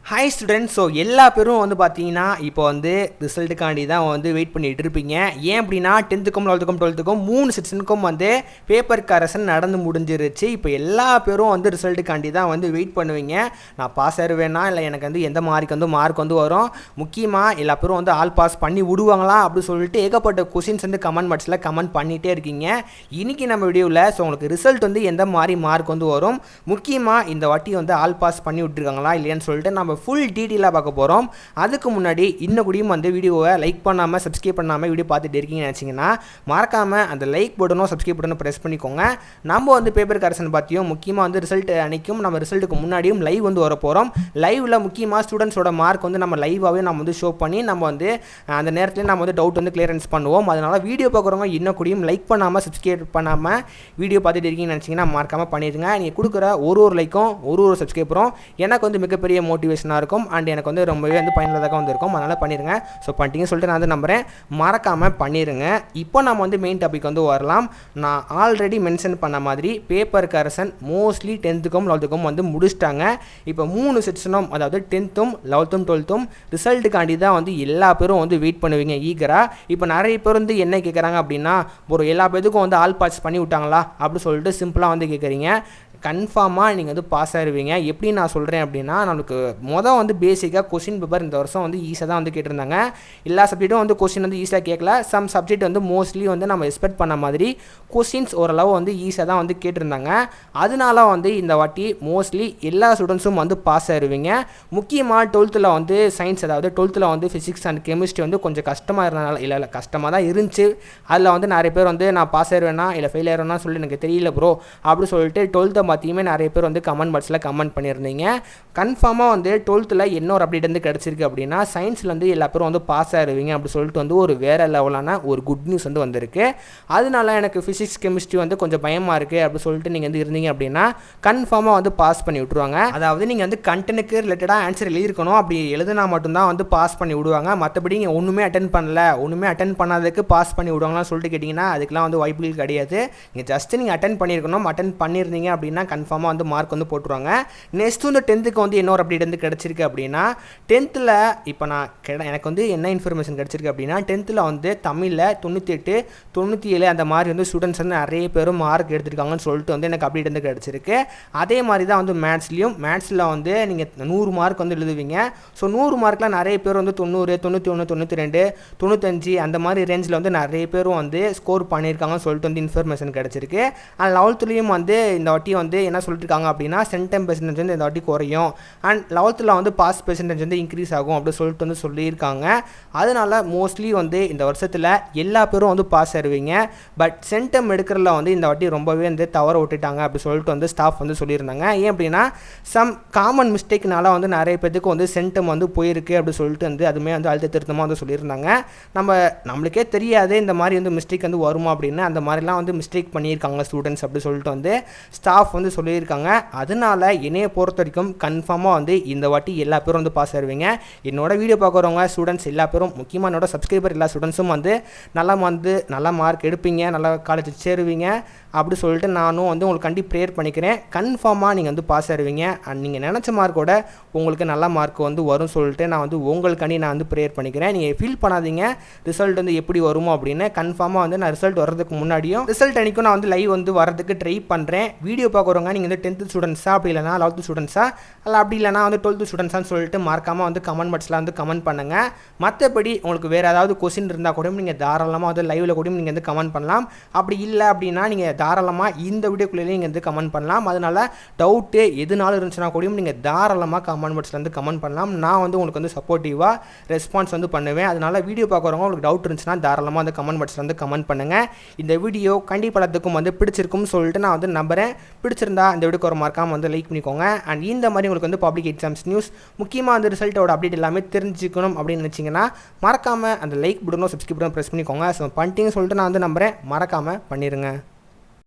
Hi students. So எல்லா பேரும் வந்து பார்த்தீங்கன்னா இப்போ வந்து ரிசல்ட்டுக்காண்டி தான் வந்து வெயிட் பண்ணிகிட்டு இருப்பீங்க. ஏன் அப்படின்னா 10th-க்கும் 11th-க்கும் 12th-க்கும் 3 செக்ஷனுக்கும் வந்து பேப்பர் கரெக்ஷன் நடந்து முடிஞ்சிருச்சு. இப்போ எல்லா பேரும் வந்து ரிசல்ட்டுக்காண்டி தான் வந்து வெயிட் பண்ணுவீங்க. நான் பாஸ் ஆயிடுவேனா இல்லை எனக்கு வந்து எந்த மார்க் வந்து வரும், முக்கியமாக எல்லா பேரும் வந்து ஆல் பாஸ் பண்ணி விடுவாங்களா அப்படின்னு சொல்லிட்டு ஏகப்பட்ட கொஷின்ஸ் வந்து கமெண்ட் பாக்ஸில் கமெண்ட் பண்ணிகிட்டே இருக்கீங்க. இன்றைக்கி நம்ம வீடியோவில் ஸோ உங்களுக்கு ரிசல்ட் வந்து எந்த மாதிரி மார்க் வந்து வரும், முக்கியமாக இந்த வாட்டி வந்து ஆல் பாஸ் பண்ணி விட்டுருக்காங்களா இல்லையான்னு சொல்லிட்டு நம்ம ஃபுல் டீட்டெயிலாக பார்க்க போகிறோம். அதுக்கு முன்னாடி இன்னும் கூடியும் வந்து வீடியோவை லைக் பண்ணாமல் சப்ஸ்கிரைப் பண்ணாமல் வீடியோ பார்த்துட்டு இருக்கீங்கன்னு நினச்சிங்கன்னா மறக்காமல் அந்த லைக் பட்டனும் சப்ஸ்கிரைப் பட்டனும் ப்ரெஸ் பண்ணிக்கோங்க. நம்ம வந்து பேப்பர் கரெக்ஷன் பார்த்தியும் முக்கியமாக வந்து ரிசல்ட் அன்றைக்கும் நம்ம ரிசல்ட்டுக்கு முன்னாடியும் லைவ் வந்து வர போகிறோம். லைவில் முக்கியமாக ஸ்டூடெண்ட்ஸோட மார்க் வந்து நம்ம லைவாகவே நம்ம வந்து ஷோ பண்ணி நம்ம வந்து அந்த நேரத்தில் நம்ம வந்து டவுட் வந்து கிளியரன்ஸ் பண்ணுவோம். அதனால் வீடியோ பார்க்குறவங்க இன்னும் கூடியும் லைக் பண்ணாமல் சப்ஸ்கிரைப் பண்ணாமல் வீடியோ பார்த்துட்டு இருக்கீங்கன்னு நினச்சிங்கன்னா மறக்காமல் பண்ணிடுங்க. நீங்கள் கொடுக்குற ஒரு லைக்கும் ஒரு சப்ஸ்கிரைபரும் எனக்கு வந்து மிகப்பெரிய மோட்டிவேஷனாக இருக்கும் அண்ட் எனக்கு வந்து ரொம்பவே வந்து பயனுள்ளதாக வந்து இருக்கும். அதனால் பண்ணிடுங்க. ஸோ பண்ணிட்டீங்கன்னு சொல்லிட்டு நான் வந்து நம்புகிறேன், மறக்காமல் பண்ணிடுங்க. இப்போ நம்ம வந்து மெயின் டாபிக் வந்து வரலாம். நான் ஆல்ரெடி மென்ஷன் பண்ண மாதிரி பேப்பர் கரெக்ஷன் மோஸ்ட்லி 10th-க்கும் 11th-க்கும் வந்து முடிச்சிட்டாங்க. இப்போ 3 செக்ஷனும், அதாவது 10th-ம் 11th-ம் 12th-ம் ரிசல்ட்டுக்காண்டி தான் வந்து எல்லா பேரும் வந்து வெயிட் பண்ணுவீங்க ஈகராக. இப்போ நிறைய பேர் வந்து என்ன கேட்குறாங்க அப்படின்னா, ஒரு எல்லா பேருக்கும் வந்து ஆல் பாஸ் பண்ணி விட்டாங்களா அப்படின்னு சொல்லிட்டு சிம்பிளாக வந்து கேட்குறீங்க. கன்ஃபார்மாக நீங்கள் வந்து பாஸ் ஆகிடுவீங்க. எப்படி நான் சொல்கிறேன் அப்படின்னா, நம்மளுக்கு வந்து பேசிக்காக கொஷின் பேப்பர் இந்த வருஷம் வந்து ஈஸியாக தான் வந்து கேட்டிருந்தாங்க. எல்லா சப்ஜெக்ட்டும் வந்து கொஷின் வந்து ஈஸியாக கேட்கல. சம் சப்ஜெக்ட் வந்து மோஸ்ட்லி வந்து நம்ம எக்ஸ்பெக்ட் பண்ண மாதிரி கொஷின்ஸ் ஓரளவு வந்து ஈஸியாக தான் வந்து கேட்டிருந்தாங்க. அதனால வந்து இந்த வாட்டி மோஸ்ட்லி எல்லா ஸ்டூடெண்ட்ஸும் வந்து பாஸ் ஆகிடுவீங்க. முக்கியமாக 12th வந்து சயின்ஸ், அதாவது 12th வந்து ஃபிசிக்ஸ் அண்ட் கெமிஸ்ட்ரி வந்து கொஞ்சம் கஷ்டமாக இருந்தனால, இல்லை கஷ்டமாக தான் இருந்துச்சு. அதில் வந்து நிறைய பேர் வந்து நான் பாஸ் ஆயிடுவேனா இல்லை ஃபெயில் ஆயிடுவேன்னா சொல்லி எனக்கு தெரியல ப்ரோ அப்படி சொல்லிட்டு 12th பார்த்தியுமே நிறைய பேர் வந்து கமெண்ட் பாக்ஸில் கமெண்ட் பண்ணியிருந்தீங்க. கன்ஃபார்மாக வந்து 12th இன்னொரு அப்டேட் வந்து கிடச்சிருக்கு அப்படின்னா சயின்ஸில் வந்து எல்லா பேரும் வந்து பாஸ் ஆகிடுவீங்க அப்படி சொல்லிட்டு வந்து ஒரு வேறு லெவலான ஒரு குட் நியூஸ் வந்து வந்திருக்கு. அதனால எனக்கு ஃபிசிக்ஸ் கெமிஸ்ட்ரி வந்து கொஞ்சம் பயமாக இருக்குது அப்படி சொல்லிட்டு நீங்கள் வந்து இருந்தீங்க அப்படின்னா கன்ஃபார்மாக வந்து பாஸ் பண்ணி விட்ருவாங்க. அதாவது நீங்கள் வந்து கண்டென்ட்டுக்கு ரிலேட்டடாக ஆன்சர் எழுதியிருக்கணும். அப்படி எழுதினா மட்டும்தான் வந்து பாஸ் பண்ணி விடுவாங்க. மற்றபடி நீங்கள் ஒன்றுமே அட்டென்ட் பண்ணாததுக்கு பாஸ் பண்ணி விடுவாங்களான்னு சொல்லிட்டு கேட்டிங்கன்னா அதுக்கெலாம் வந்து வாய்ப்புகள் கிடையாது. நீங்கள் ஜஸ்ட்டு நீங்கள் அட்டென்ட் பண்ணியிருக்கணும். அட்டென்ட் பண்ணியிருந்தீங்க அப்படின்னா கன்ஃபார்மாக வந்து மார்க் வந்து போட்டுருவாங்க. நெக்ஸ்ட் வந்து 10th-க்கு வந்து இன்னொரு அப்டேட் வந்து கிடச்சிருக்கு அப்படின்னா 10th இப்போ நான் எனக்கு வந்து என்ன இன்ஃபர்மேஷன் கிடச்சிருக்கு அப்படின்னா 10th வந்து தமிழில் 98, 97 அந்த மாதிரி வந்து ஸ்டூடெண்ட்ஸ் வந்து நிறைய பேரும் மார்க் எடுத்துருக்காங்கன்னு சொல்லிட்டு வந்து எனக்கு அப்டேட் வந்து கிடச்சிருக்கு. அதே மாதிரி தான் வந்து மேத்ஸில் வந்து நீங்கள் 100 மார்க் வந்து எழுதுவீங்க. ஸோ 100 மார்க்கில் நிறைய பேர் வந்து 90, 91, 92, 95 அந்த மாதிரி ரேஞ்சில் வந்து நிறைய பேரும் வந்து ஸ்கோர் பண்ணியிருக்காங்கன்னு சொல்லிட்டு வந்து இன்ஃபர்மேஷன் கிடச்சிருக்கு. அண்ட் 11th வந்து இந்த வாட்டி வந்து என்ன சொல்லிட்டுருக்காங்க அப்படின்னா சென்டம் பெர்சன்டேஜ் வந்து இந்த வாட்டி குறையும் அண்ட் 11th வந்து பாஸ் பெர்சன்டேஜ் வந்து இன்க்ரீஸ் ஆகும் அப்படின்னு சொல்லிட்டு வந்து சொல்லியிருக்காங்க. அதனால் மோஸ்ட்லி வந்து இந்த வருஷத்தில் எல்லா பேரும் வந்து பாஸ் ஆகிடுவீங்க. பட் சென்டம் எடுக்கிறதுல வந்து இந்த வாட்டி ரொம்பவே வந்து தவற விட்டுட்டாங்க அப்படி சொல்லிட்டு வந்து ஸ்டாஃப் வந்து சொல்லியிருந்தாங்க. ஏன் அப்படின்னா சம் காமன் மிஸ்டேக்னால வந்து நிறைய பேருக்கு வந்து சென்டம் வந்து போயிருக்கு அப்படி சொல்லிட்டு வந்து அதுவுமே வந்து அழுத்த திருத்தமாக வந்து சொல்லியிருந்தாங்க. நம்மளுக்கே தெரியாது இந்த மாதிரி வந்து மிஸ்டேக் வந்து வருமா அப்படின்னு, அந்த மாதிரிலாம் வந்து மிஸ்டேக் பண்ணியிருக்காங்க ஸ்டூடெண்ட்ஸ் அப்படி சொல்லிட்டு வந்து ஸ்டாஃப் வந்து சொல்லியிருக்காங்க. அதனால என்னையை பொறுத்த வரைக்கும் கன்ஃபார்மாக வந்து இந்த வாட்டி எல்லா பேரும் வந்து பாஸ் ஆகிடுவீங்க. என்னோட வீடியோ பார்க்குறவங்க ஸ்டூடெண்ட்ஸ் எல்லா பேரும், முக்கியமாக என்னோட சப்ஸ்கிரைபர் எல்லா ஸ்டூடெண்ட்ஸும் வந்து நல்ல மார்க் எடுப்பீங்க, நல்ல காலேஜ் சேருவீங்க அப்படி சொல்லிட்டு நானும் வந்து உங்களுக்கு கண்டி ப்ரேயர் பண்ணிக்கிறேன். கன்ஃபார்மாக நீங்கள் வந்து பாஸ் ஆகிடுவீங்க அண்ட் நீங்கள் நினச்ச மார்க்கோட உங்களுக்கு நல்ல மார்க் வந்து வரும் சொல்லிட்டு நான் வந்து உங்களுக்காண்டி நான் வந்து ப்ரேயர் பண்ணிக்கிறேன். நீங்கள் ஃபீல் பண்ணாதீங்க ரிசல்ட் வந்து எப்படி வருமோ அப்படின்னு. கன்ஃபார்மாக வந்து நான் ரிசல்ட் வர்றதுக்கு முன்னாடியும் ரிசல்ட் அன்றைக்கும் நான் வந்து லைவ் வந்து வரதுக்கு ட்ரை பண்ணுறேன். வீடியோ பார்க்குறவங்க நீங்கள் வந்து 10th ஸ்டூடெண்ட்ஸா அப்படி இல்லைனா 11th ஸ்டூடெண்ட்ஸா இல்லை அப்படி இல்லைனா வந்து 12th ஸ்டூடெண்ட்ஸான்னு சொல்லிட்டு மறக்காமல் வந்து கமெண்ட் பாக்ஸில் வந்து கமெண்ட் பண்ணுங்கள். மற்றபடி உங்களுக்கு வேறு ஏதாவது கொஸ்டின் இருந்தால் கூட நீங்கள் தாராளமாக வந்து லைவில் கூட நீங்கள் வந்து கமெண்ட் பண்ணலாம். அப்படி இல்லை அப்படின்னா நீங்கள் தாராளமாக இந்த வீடியோக்குள்ளேயே நீங்கள் வந்து கமெண்ட் பண்ணலாம். அதனால் டவுட்டு எதுனாலும் இருந்துச்சுன்னா கூட நீங்கள் தாராளமாக கமெண்ட் பாக்ஸில் வந்து கமெண்ட் பண்ணலாம். நான் வந்து உங்களுக்கு வந்து சப்போர்ட்டிவாக ரெஸ்பான்ஸ் வந்து பண்ணுவேன். அதனால் வீடியோ பார்க்குறவங்க உங்களுக்கு டவுட் இருந்துச்சுன்னா தாராளமாக வந்து கமெண்ட் பாக்ஸில் வந்து கமெண்ட் பண்ணுங்கள். இந்த வீடியோ கண்டிப்பாக எல்லாத்துக்கும் வந்து பிடிச்சிருக்கும்னு சொல்லிட்டு நான் வந்து நம்புகிறேன். பிடிச்சிருந்தா இந்த வீடியோக்கு ஒரு மறக்காமல் வந்து லைக் பண்ணிக்கோங்க. அண்ட் இந்த மாதிரி உங்களுக்கு வந்து பப்ளிக் எக்ஸாம்ஸ் நியூஸ், முக்கியமாக அந்த ரிசல்ட்டோட அப்டேட் எல்லாமே தெரிஞ்சுக்கணும் அப்படின்னு நினச்சிங்கன்னா மறக்காமல் அந்த லைக் பட்டனும் சப்ஸ்கிரைப் பட்டனும் ப்ரெஸ் பண்ணிக்கோங்க. ஸோ பண்ணிட்டீங்கன்னு சொல்லிட்டு நான் வந்து நம்புகிறேன், மறக்காமல் பண்ணிடுங்க.